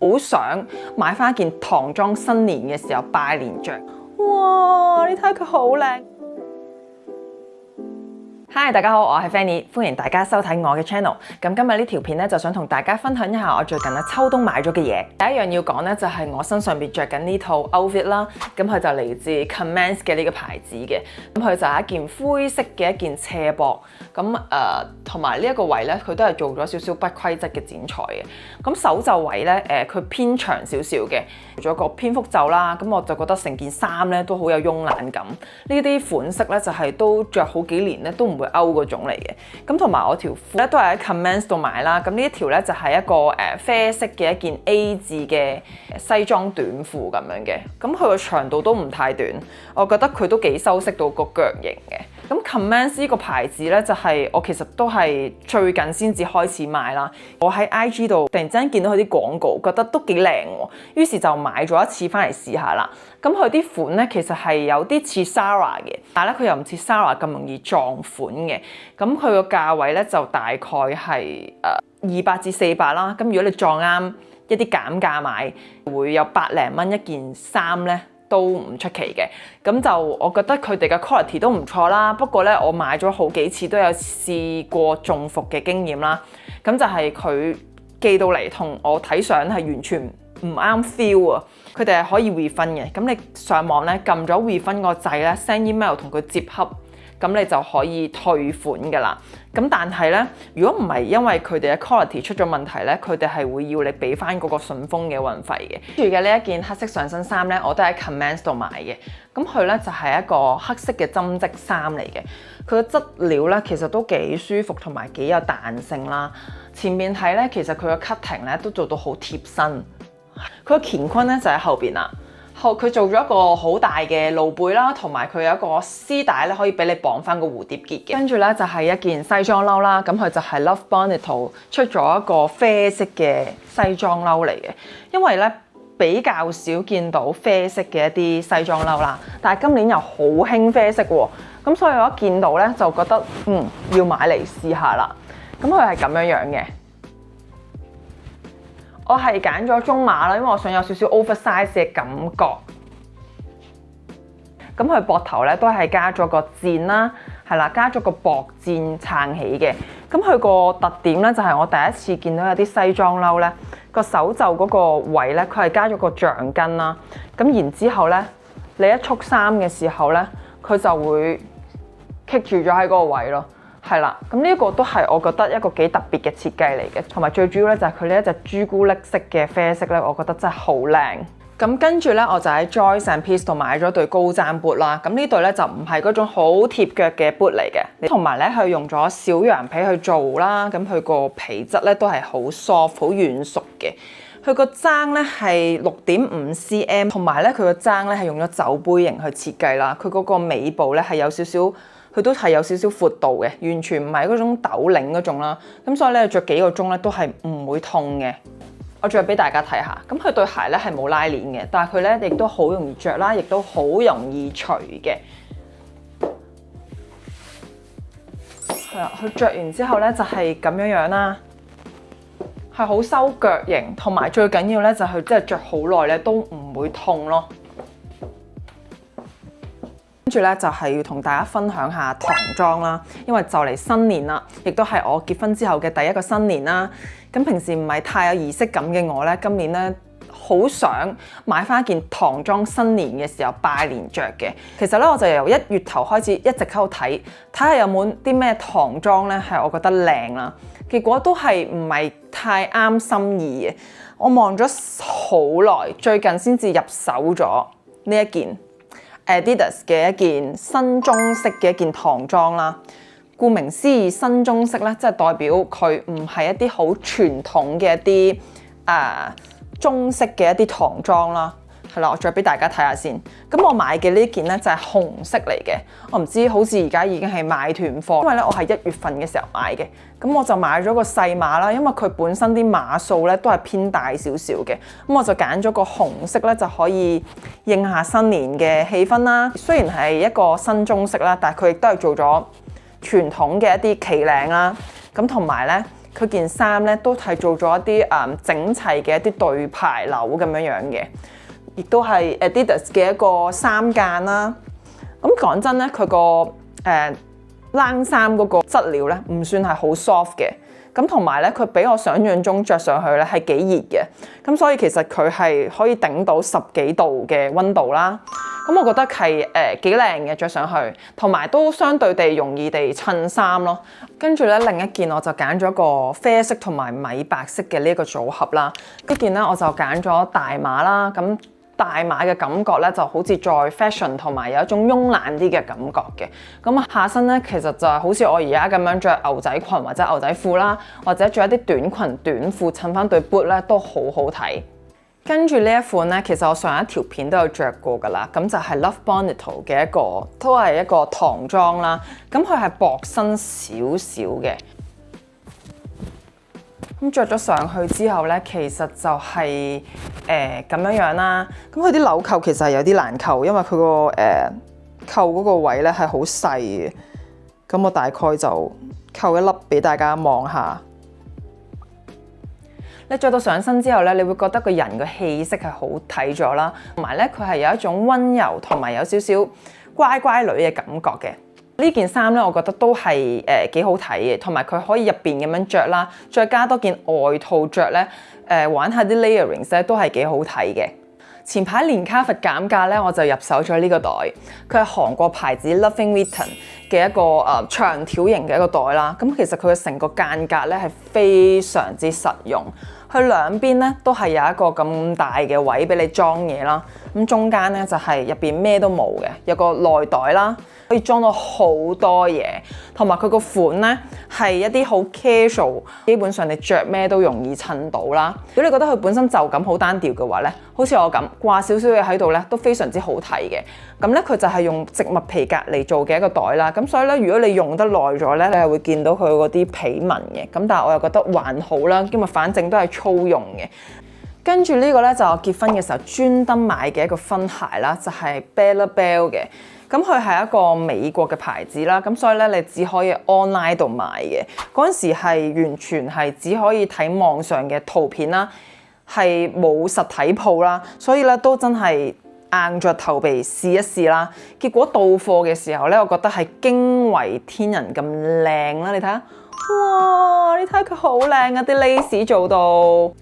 好想買翻一件唐裝新年嘅時候拜年着。哇！你睇下佢好靚。Hi， 大家好，我係 Fanny， 歡迎大家收睇我嘅 channel。咁今日呢條片咧，就想同大家分享一下我最近秋冬買咗嘅嘢。第一樣要講咧，就係我身上邊着緊呢套 outfit 啦。咁佢就嚟自 Commence 嘅呢個牌子嘅。咁佢就係一件灰色嘅一件斜膊。咁同埋呢一個圍咧，佢都係做咗少少不規則嘅剪裁嘅。咁手袖位咧，佢偏長少少嘅，做咗個蝙蝠袖啦。咁我就覺得成件衫咧都好有慵懶感。呢啲款式咧就係都着好幾年咧都唔會 out 嗰種嚟嘅。咁同埋我條褲咧都係喺 Commence 度買啦。咁呢一條咧就係一個啡色嘅一件 A 字嘅西裝短褲咁樣嘅。咁佢個長度都唔太短，我覺得佢都幾修飾到個腳型嘅。咁 Commence 呢個牌子咧就係我其實都係最近先至開始買啦。我喺 IG 度突然之間見到佢啲廣告，覺得都幾靚喎，於是就買咗一次翻嚟試下啦。咁佢啲款咧其實係有啲似 Zara 嘅，但係咧佢又唔似 Zara 咁容易撞款嘅。咁佢個價位咧就大概係200至400啦。咁如果你撞啱一啲減價買，會有百零蚊一件衫咧，都唔出奇嘅。咁就我覺得佢哋嘅 quality 都唔錯啦。不過咧，我買咗好幾次都有試過中伏嘅經驗啦。咁就係佢寄到嚟同我睇相係完全唔啱 feel 啊！佢哋係可以 refund 嘅。咁你上網咧撳咗 refund 個掣咧 send email 同佢接洽，咁你就可以退款㗎啦。咁但係咧，如果唔係因為佢哋嘅 quality 出咗問題咧，佢哋係會要你俾翻嗰個順豐嘅運費嘅。跟住嘅呢一件黑色上身衫咧，我都喺 Commence 度買嘅。咁佢咧就係一個黑色嘅針織衫嚟嘅。佢嘅質料咧其實都幾舒服同埋幾有彈性啦。前面睇咧，其實佢個 cutting 咧都做到好貼身。佢個乾坤咧就喺後邊啦。佢做咗一個好大嘅露背啦，同埋佢有一個絲帶咧，可以俾你綁翻個蝴蝶結嘅。跟住咧就係一件西裝褸啦，咁佢就係 Love Bonito 出咗一個啡色嘅西裝褸嚟嘅。因為咧比較少見到啡色嘅一啲西裝褸啦，但係今年又好興啡色喎，咁所以我一見到咧就覺得要買嚟試下啦。咁佢係咁樣樣嘅。我係揀咗中碼啦，因為我想有少少 oversize 嘅感覺。咁佢膊頭咧都係加咗個箭啦，係啦，加咗個薄箭撐起嘅。咁佢個特點咧就係我第一次見到有啲西裝褸咧，個手袖嗰個位咧，佢係加咗個橡筋啦。咁然之後咧，你一束衫嘅時候咧，佢就會棘住咗喺嗰個位咯。係啦，咁呢一個都係我覺得一個幾特別嘅設計嚟嘅，同埋最主要咧就係佢呢一隻朱古力色嘅啡色咧，我覺得真係好靚。咁跟住咧，我就喺 Joyce and Peace 度買咗對高踭 boot 啦。咁呢對咧就唔係嗰種好貼腳嘅 boot 嚟嘅，同埋咧佢用咗小羊皮去做啦。咁佢個皮質咧都係好 soft、好軟熟嘅。佢個踭咧係6.5 cm， 同埋咧佢個踭咧係用咗酒杯形去設計啦。佢嗰個尾部咧係有少少。佢都係有少少闊度嘅，完全唔係嗰種斗領嗰種啦。咁所以咧，着幾個鐘咧都係唔會痛嘅。我再俾大家睇下，咁佢對鞋咧係冇拉鏈嘅，但係佢咧亦都好容易着啦，亦都好容易除嘅。係啦，佢着完之後咧就係咁樣樣啦，係好收腳型，同埋最緊要咧就係佢真係着好耐咧都唔會痛咯。跟住咧就係要同大家分享下唐裝啦，因為就嚟新年啦，亦都係我結婚之後嘅第一個新年啦。咁平時唔係太有儀式感嘅我咧，今年咧好想買翻一件唐裝新年嘅時候拜年着嘅。其實咧我就由1月頭開始一直喺度睇下有冇啲咩唐裝咧係我覺得靚啦。結果都係唔係太啱心意嘅。我望咗好耐，最近先至入手咗呢一件Adidas 嘅一件新中式嘅一件唐裝啦。顧名思義，新中式咧，即係代表佢唔係一啲好傳統嘅一啲中式嘅一啲唐裝啦。係啦，我再俾大家睇下先。咁我買嘅呢件咧就係紅色嚟嘅。我唔知好似而家已經係買斷貨，因為咧我係1月份嘅時候買嘅。咁我就買咗個細碼啦，因為佢本身啲碼數咧都係偏大少少嘅。咁我就揀咗個紅色咧，就可以應下新年嘅氣氛啦。雖然係一個新中式啦，但係佢亦都係做咗傳統嘅一啲旗領啦。咁同埋咧，佢件衫咧都係做咗一啲整齊嘅一啲對牌紐咁樣嘅，亦都係 Adidas 嘅一個衫間啦。咁講真咧，佢個冷衫嗰個質料咧唔算係好 soft 嘅，咁同埋咧佢比我想象中着上去咧係幾熱嘅，咁所以其實佢係可以頂到10幾度嘅溫度啦。咁我覺得係幾靚嘅着上去，同埋都相對地容易地襯衫咯。跟住咧另一件我就揀咗個啡色同埋米白色嘅呢一個組合啦。呢件咧我就揀咗大碼啦，咁大碼嘅感覺咧就好似再 fashion 同埋有一種慵懶啲嘅感覺嘅。咁下身咧其實就係好似我而家咁樣着牛仔裙或者牛仔褲啦，或者着一啲短裙短褲襯翻對 boot 咧都好好睇。跟住呢一款咧，其實我上一條片都有着過噶啦，咁就係 Love Bonito 嘅都係一個唐裝啦。咁佢係薄身少少嘅。咁着咗上去之後咧，其實就係咁樣啦。咁佢啲紐扣其實係有啲難扣，因為佢個扣嗰個位咧係好細嘅。咁我大概就扣一粒俾大家望下。你着到上身之後咧，你會覺得個人嘅氣色係好睇咗啦，同埋咧佢係有一種溫柔同埋有少少乖乖女嘅感覺嘅。呢件衫咧，我覺得都係幾好睇嘅，同埋佢可以入邊咁樣着啦，再加多件外套着咧，玩下啲 layering 咧都係幾好睇嘅。前排連卡佛減價咧，我就入手咗呢個袋，佢係韓國牌子 Louis Vuitton 嘅一個長條型嘅一個袋啦。咁其實佢嘅成個間隔咧係非常之實用。佢兩邊咧都係有一個咁大嘅位俾你裝嘢啦，咁中間咧就係入邊咩都冇嘅，有個內袋啦，可以裝到好多嘢，同埋佢個款咧係一啲好 casual， 基本上你着咩都容易襯到啦。如果你覺得佢本身就咁好單調嘅話咧，好似我咁掛少少嘢喺度咧，都非常之好睇嘅。咁咧佢就係用植物皮革嚟做嘅一個袋啦，咁所以咧如果你用得耐咗咧，你係會見到佢嗰啲皮紋嘅。咁但係我又覺得還好啦，因為反正都係粗用嘅。跟住呢個咧就我結婚嘅時候專登買嘅一個婚鞋啦，就係 Bella Bell 嘅。咁佢係一個美國嘅牌子啦，咁所以咧你只可以 online 度買嘅。嗰陣時係完全係只可以睇網上嘅圖片啦，係冇實體鋪啦，所以咧都真係硬着頭皮試一試啦。結果到貨嘅時候咧，我覺得係驚為天人咁靚啦！你睇下，哇！你睇下佢好靚啊，啲 lace 做到。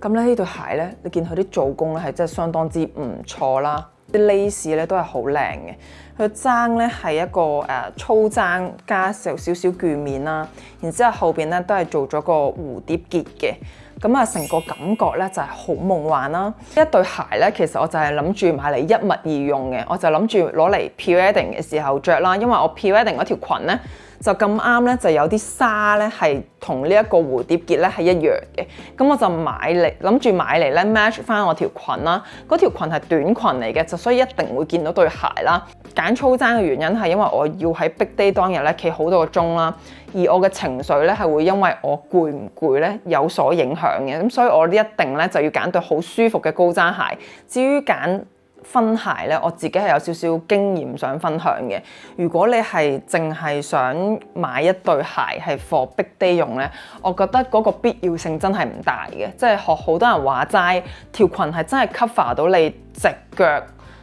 咁咧呢對鞋咧，你見佢啲做工咧係真係相當之唔錯啦，啲 lace 咧都係好靚嘅。佢踭咧係一個粗踭加少少捲面啦，然之後後邊咧都係做咗個蝴蝶結嘅。咁啊，成個感覺咧就係好夢幻啦！一對鞋咧，其實我就係諗住買嚟一物二用嘅，我就諗住攞嚟 pre-wedding 嘅時候着啦，因為我 pre-wedding 嗰條裙咧就咁啱咧，就有啲紗咧係同呢一個蝴蝶結咧係一樣嘅，咁我就諗住買嚟咧 match 翻我條裙啦。嗰條裙係短裙嚟嘅，就所以一定會見到對鞋啦。揀粗踭嘅原因係因為我要喺 Big Day 當日咧企好多個鐘啦，而我嘅情緒咧係會因為我攰唔攰咧有所影響嘅，咁所以我一定咧就要揀對好舒服嘅高踭鞋。至於揀婚鞋咧，我自己係有少少經驗想分享嘅。如果你係淨係想買一對鞋係 for Big Day 用咧，我覺得嗰個必要性真係唔大嘅。即係學好多人話齋，條裙係真係 cover 到你隻腳，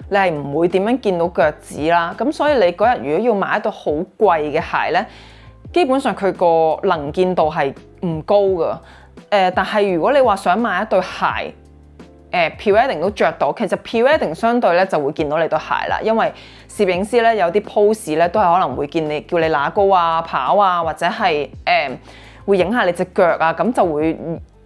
你係唔會點樣見到腳趾啦。咁所以你嗰日如果要買一對好貴嘅鞋咧，基本上佢個能見度係唔高㗎。但係如果你話想買一對鞋，pre-wedding 都着到，其實 pre-wedding 相對咧就會見到你對鞋啦，因為攝影師咧有啲 pose 咧都係可能會叫你揦高啊、跑啊，或者係會影下你隻腳啊，咁就會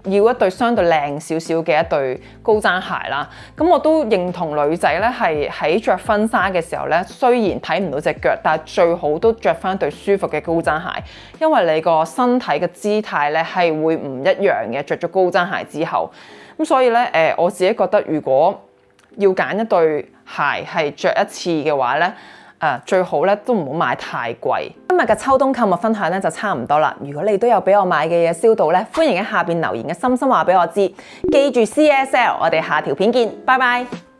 要一對相對靚少少嘅一對高踭鞋啦。咁我都認同女仔咧係喺着婚紗嘅時候咧，雖然睇唔到隻腳，但係最好都着翻對舒服嘅高踭鞋，因為你個身體嘅姿態咧係會唔一樣嘅，着咗高踭鞋之後。咁所以咧，我自己覺得如果要揀一對鞋係着一次嘅話咧，最好咧都唔好買太貴。今日嘅秋冬購物分享咧就差唔多啦。如果你都有俾我買嘅嘢燒到咧，歡迎喺下邊留言嘅心心話俾我知。記住 CSL，我哋下條片見，拜拜。